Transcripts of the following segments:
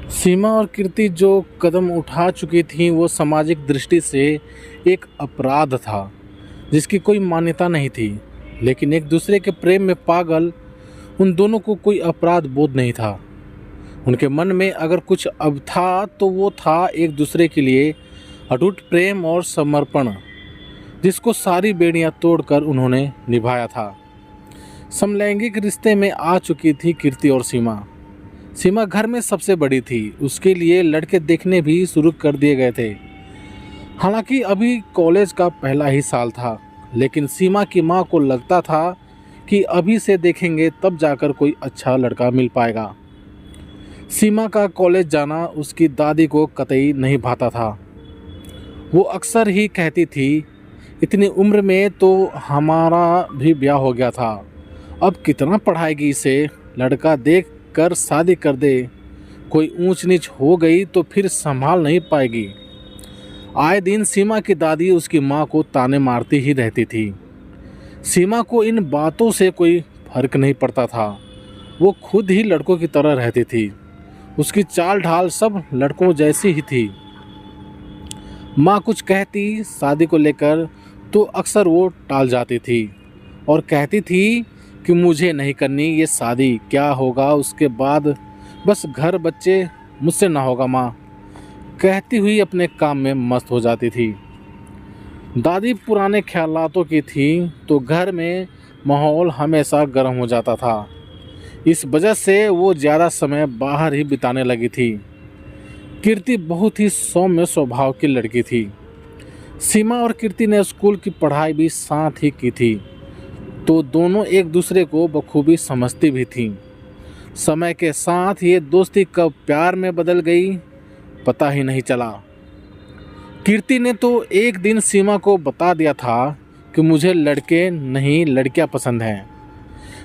सीमा और कीर्ति जो कदम उठा चुकी थीं वो सामाजिक दृष्टि से एक अपराध था जिसकी कोई मान्यता नहीं थी। लेकिन एक दूसरे के प्रेम में पागल उन दोनों को कोई अपराध बोध नहीं था। उनके मन में अगर कुछ अब था तो वो था एक दूसरे के लिए अटूट प्रेम और समर्पण, जिसको सारी बेड़ियां तोड़कर उन्होंने निभाया था। समलैंगिक रिश्ते में आ चुकी थी कीर्ति और सीमा। सीमा घर में सबसे बड़ी थी, उसके लिए लड़के देखने भी शुरू कर दिए गए थे। हालांकि अभी कॉलेज का पहला ही साल था, लेकिन सीमा की माँ को लगता था कि अभी से देखेंगे तब जाकर कोई अच्छा लड़का मिल पाएगा। सीमा का कॉलेज जाना उसकी दादी को कतई नहीं भाता था। वो अक्सर ही कहती थी, इतनी उम्र में तो हमारा भी ब्याह हो गया था, अब कितना पढ़ाएगी इसे, लड़का देख कर शादी कर दे, कोई ऊंच नीच हो गई तो फिर संभाल नहीं पाएगी। आए दिन सीमा की दादी उसकी माँ को ताने मारती ही रहती थी। सीमा को इन बातों से कोई फर्क नहीं पड़ता था, वो खुद ही लड़कों की तरह रहती थी। उसकी चाल ढाल सब लड़कों जैसी ही थी। माँ कुछ कहती शादी को लेकर तो अक्सर वो टाल जाती थी और कहती थी कि मुझे नहीं करनी ये शादी, क्या होगा उसके बाद, बस घर बच्चे, मुझसे ना होगा माँ, कहती हुई अपने काम में मस्त हो जाती थी। दादी पुराने ख्यालातों की थी तो घर में माहौल हमेशा गर्म हो जाता था। इस वजह से वो ज़्यादा समय बाहर ही बिताने लगी थी। कीर्ति बहुत ही सौम्य स्वभाव की लड़की थी। सीमा और कीर्ति ने स्कूल की पढ़ाई भी साथ ही की थी, तो दोनों एक दूसरे को बखूबी समझती भी थीं। समय के साथ ये दोस्ती कब प्यार में बदल गई पता ही नहीं चला। कीर्ति ने तो एक दिन सीमा को बता दिया था कि मुझे लड़के नहीं लड़कियां पसंद हैं।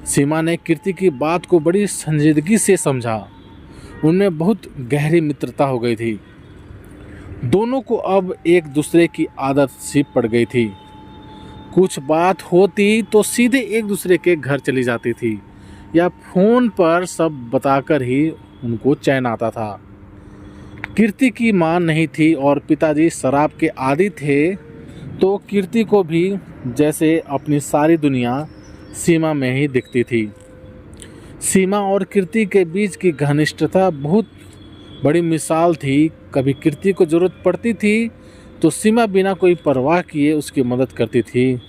सीमा ने कीर्ति की बात को बड़ी संजीदगी से समझा। उनमें बहुत गहरी मित्रता हो गई थी। दोनों को अब एक दूसरे की आदत सी पड़ गई थी। कुछ बात होती तो सीधे एक दूसरे के घर चली जाती थी या फ़ोन पर सब बताकर ही उनको चैन आता था। कीर्ति की मां नहीं थी और पिताजी शराब के आदी थे, तो कीर्ति को भी जैसे अपनी सारी दुनिया सीमा में ही दिखती थी। सीमा और कीर्ति के बीच की घनिष्ठता बहुत बड़ी मिसाल थी। कभी कीर्ति को ज़रूरत पड़ती थी तो सीमा बिना कोई परवाह किए उसकी मदद करती थी।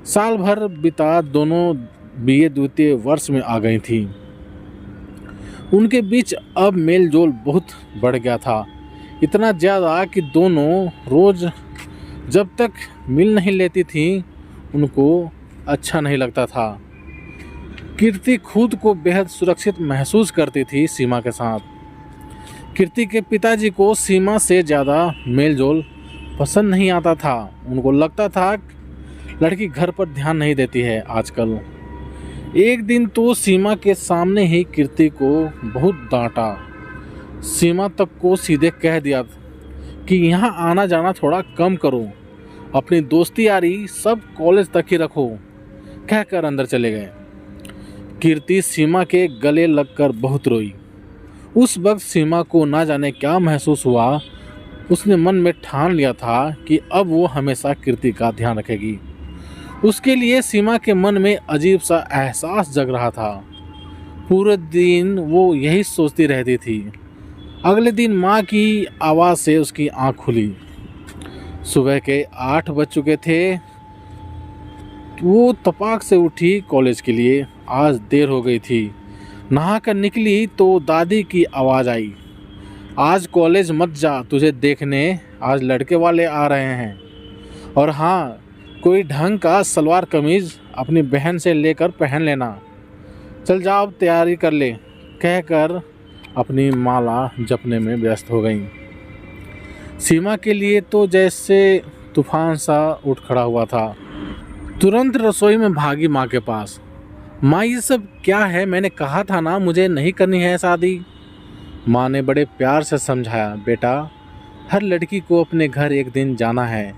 साल भर बिता दोनों बीए द्वितीय वर्ष में आ गई थी। उनके बीच अब मेल जोल बहुत बढ़ गया था, इतना ज़्यादा कि दोनों रोज़ जब तक मिल नहीं लेती थी उनको अच्छा नहीं लगता था। कीर्ति खुद को बेहद सुरक्षित महसूस करती थी सीमा के साथ। कीर्ति के पिताजी को सीमा से ज़्यादा मेलजोल पसंद नहीं आता था। उनको लगता था लड़की घर पर ध्यान नहीं देती है आजकल। एक दिन तो सीमा के सामने ही कीर्ति को बहुत डांटा। सीमा तक को सीधे कह दिया कि यहाँ आना जाना थोड़ा कम करो, अपनी दोस्ती यारी सब कॉलेज तक ही रखो, कहकर अंदर चले गए। कीर्ति सीमा के गले लगकर बहुत रोई। उस वक्त सीमा को ना जाने क्या महसूस हुआ। उसने मन में ठान लिया था कि अब वो हमेशा कीर्ति का ध्यान रखेगी। उसके लिए सीमा के मन में अजीब सा एहसास जग रहा था। पूरे दिन वो यही सोचती रहती थी। अगले दिन माँ की आवाज़ से उसकी आँख खुली। सुबह के 8 बज चुके थे। वो तपाक से उठी कॉलेज के लिए। आज देर हो गई थी। नहा कर निकली तो दादी की आवाज़ आई, आज कॉलेज मत जा, तुझे देखने आज लड़के वाले आ रहे हैं, और हाँ, कोई ढंग का सलवार कमीज़ अपनी बहन से लेकर पहन लेना। चल जा, अब तैयारी कर ले, कहकर अपनी माला जपने में व्यस्त हो गई। सीमा के लिए तो जैसे तूफान सा उठ खड़ा हुआ था। तुरंत रसोई में भागी माँ के पास। माँ, ये सब क्या है? मैंने कहा था ना मुझे नहीं करनी है शादी। माँ ने बड़े प्यार से समझाया, बेटा, हर लड़की को अपने घर एक दिन जाना है।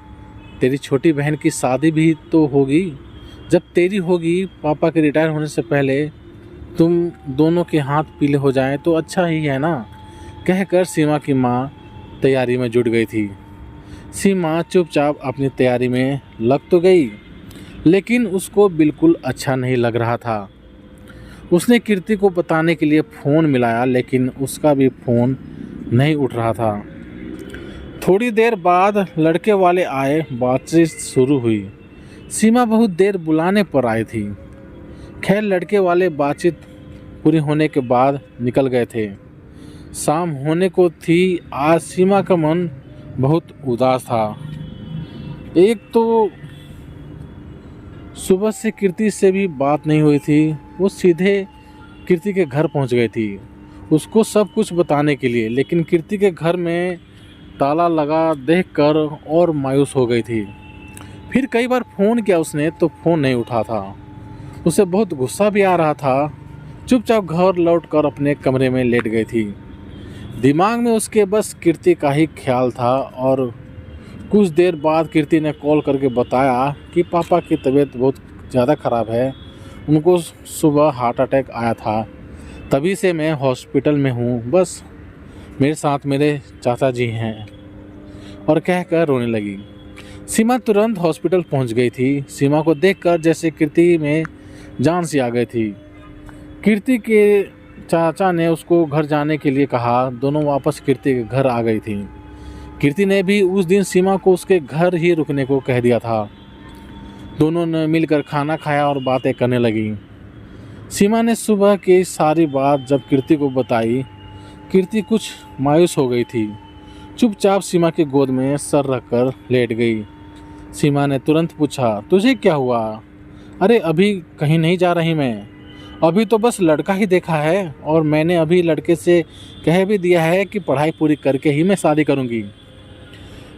तेरी छोटी बहन की शादी भी तो होगी। जब तेरी होगी, पापा के रिटायर होने से पहले तुम दोनों के हाथ पीले हो जाएं तो अच्छा ही है ना। कहकर सीमा की माँ तैयारी में जुट गई थी। सीमा चुपचाप अपनी तैयारी में लग तो गई, लेकिन उसको बिल्कुल अच्छा नहीं लग रहा था। उसने कीर्ति को बताने के लिए फ़ोन मिलाया, लेकिन उसका भी फ़ोन नहीं उठ रहा था। थोड़ी देर बाद लड़के वाले आए, बातचीत शुरू हुई। सीमा बहुत देर बुलाने पर आई थी। खैर, लड़के वाले बातचीत पूरी होने के बाद निकल गए थे। शाम होने को थी। आज सीमा का मन बहुत उदास था। एक तो सुबह से कीर्ति से भी बात नहीं हुई थी। वो सीधे कीर्ति के घर पहुंच गई थी उसको सब कुछ बताने के लिए, लेकिन कीर्ति के घर में ताला लगा देखकर और मायूस हो गई थी। फिर कई बार फ़ोन किया उसने तो फ़ोन नहीं उठा था। उसे बहुत गुस्सा भी आ रहा था। चुपचाप घर लौटकर अपने कमरे में लेट गई थी। दिमाग में उसके बस कीर्ति का ही ख्याल था। और कुछ देर बाद कीर्ति ने कॉल करके बताया कि पापा की तबीयत बहुत ज़्यादा ख़राब है। उनको सुबह हार्ट अटैक आया था, तभी से मैं हॉस्पिटल में हूँ। बस मेरे साथ मेरे चाचा जी हैं, और कहकर रोने लगी। सीमा तुरंत हॉस्पिटल पहुँच गई थी। सीमा को देखकर जैसे कीर्ति में जान सी आ गई थी। कीर्ति के चाचा ने उसको घर जाने के लिए कहा। दोनों वापस कीर्ति के घर आ गई थी। कीर्ति ने भी उस दिन सीमा को उसके घर ही रुकने को कह दिया था। दोनों ने मिलकर खाना खाया और बातें करने लगी। सीमा ने सुबह की सारी बात जब कीर्ति को बताई, कीर्ति कुछ मायूस हो गई थी। चुपचाप सीमा की गोद में सर रखकर लेट गई। सीमा ने तुरंत पूछा, तुझे क्या हुआ? अरे अभी कहीं नहीं जा रही मैं, अभी तो बस लड़का ही देखा है, और मैंने अभी लड़के से कह भी दिया है कि पढ़ाई पूरी करके ही मैं शादी करूंगी।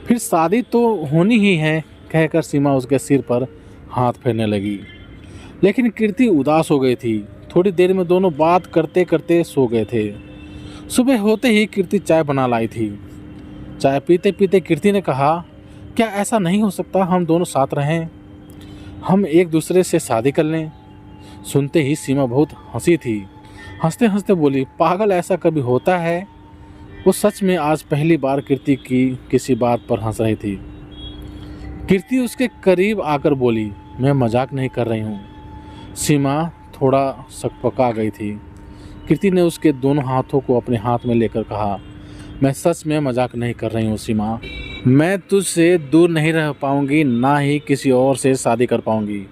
फिर शादी तो होनी ही है, कहकर सीमा उसके सिर पर हाथ फेरने लगी। लेकिन कीर्ति उदास हो गई थी। थोड़ी देर में दोनों बात करते करते सो गए थे। सुबह होते ही कीर्ति चाय बना लाई थी। चाय पीते पीते कीर्ति ने कहा, क्या ऐसा नहीं हो सकता हम दोनों साथ रहें, हम एक दूसरे से शादी कर लें? सुनते ही सीमा बहुत हंसी थी। हंसते हंसते बोली, पागल, ऐसा कभी होता है? वो सच में आज पहली बार कीर्ति की किसी बात पर हंस रही थी। कीर्ति उसके करीब आकर बोली, मैं मजाक नहीं कर रही हूँ। सीमा थोड़ा सकपका गई थी। कीर्ति ने उसके दोनों हाथों को अपने हाथ में लेकर कहा, मैं सच में मजाक नहीं कर रही हूँ सीमा। मैं तुझसे दूर नहीं रह पाऊँगी, ना ही किसी और से शादी कर पाऊँगी।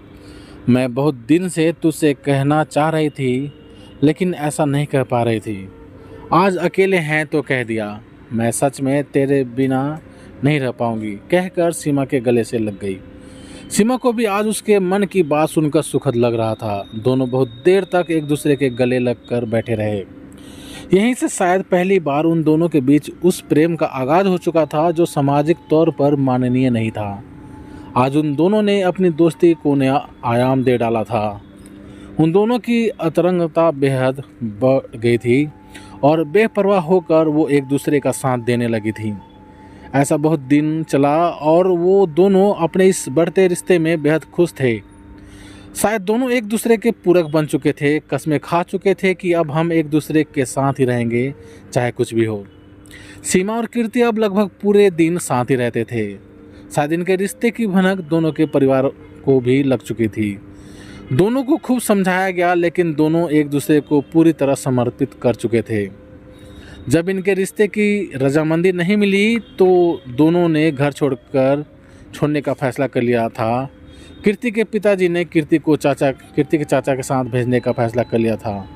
मैं बहुत दिन से तुझसे कहना चाह रही थी, लेकिन ऐसा नहीं कह पा रही थी। आज अकेले हैं तो कह दिया। मैं सच में तेरे बिना नहीं रह पाऊँगी, कहकर सीमा के गले से लग गई। सीमा को भी आज उसके मन की बात सुनकर सुखद लग रहा था। दोनों बहुत देर तक एक दूसरे के गले लगकर बैठे रहे। यहीं से शायद पहली बार उन दोनों के बीच उस प्रेम का आगाज हो चुका था जो सामाजिक तौर पर माननीय नहीं था। आज उन दोनों ने अपनी दोस्ती को नया आयाम दे डाला था। उन दोनों की अंतरंगता बेहद बढ़ गई थी और बेपरवाह होकर वो एक दूसरे का साथ देने लगी थी। ऐसा बहुत दिन चला और वो दोनों अपने इस बढ़ते रिश्ते में बेहद खुश थे। शायद दोनों एक दूसरे के पूरक बन चुके थे, कस्में खा चुके थे कि अब हम एक दूसरे के साथ ही रहेंगे, चाहे कुछ भी हो। सीमा और कीर्ति अब लगभग पूरे दिन साथ ही रहते थे। शायद इनके रिश्ते की भनक दोनों के परिवार को भी लग चुकी थी। दोनों को खूब समझाया गया, लेकिन दोनों एक दूसरे को पूरी तरह समर्पित कर चुके थे। जब इनके रिश्ते की रजामंदी नहीं मिली तो दोनों ने घर छोड़ने का फैसला कर लिया था। कीर्ति के पिताजी ने कीर्ति के चाचा के साथ भेजने का फैसला कर लिया था।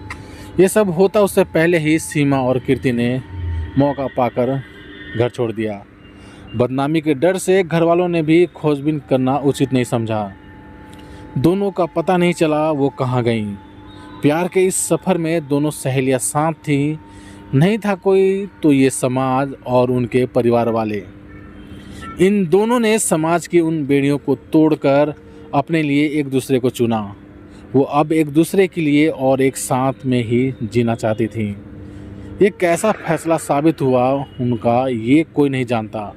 ये सब होता उससे पहले ही सीमा और कीर्ति ने मौका पाकर घर छोड़ दिया। बदनामी के डर से घर वालों ने भी खोजबीन करना उचित नहीं समझा। दोनों का पता नहीं चला वो कहाँ गईं। प्यार के इस सफ़र में दोनों सहेलियां साथ थी। नहीं था कोई तो ये समाज और उनके परिवार वाले। इन दोनों ने समाज की उन बेड़ियों को तोड़कर अपने लिए एक दूसरे को चुना। वो अब एक दूसरे के लिए और एक साथ में ही जीना चाहती थी। ये कैसा फैसला साबित हुआ उनका ये कोई नहीं जानता,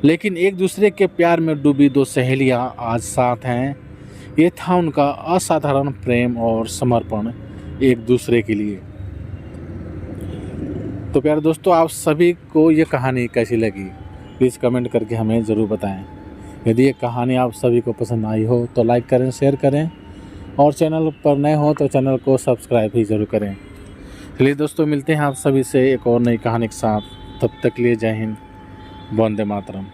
लेकिन एक दूसरे के प्यार में डूबी दो सहेलियां आज साथ हैं। ये था उनका असाधारण प्रेम और समर्पण एक दूसरे के लिए। तो प्यारे दोस्तों, आप सभी को ये कहानी कैसी लगी प्लीज़ कमेंट करके हमें ज़रूर बताएं। यदि ये कहानी आप सभी को पसंद आई हो तो लाइक करें, शेयर करें और चैनल पर नए हो तो चैनल को सब्सक्राइब भी ज़रूर करें। चलिए दोस्तों, मिलते हैं आप सभी से एक और नई कहानी के साथ। तब तक लिए जय हिंद, वंदे मातरम।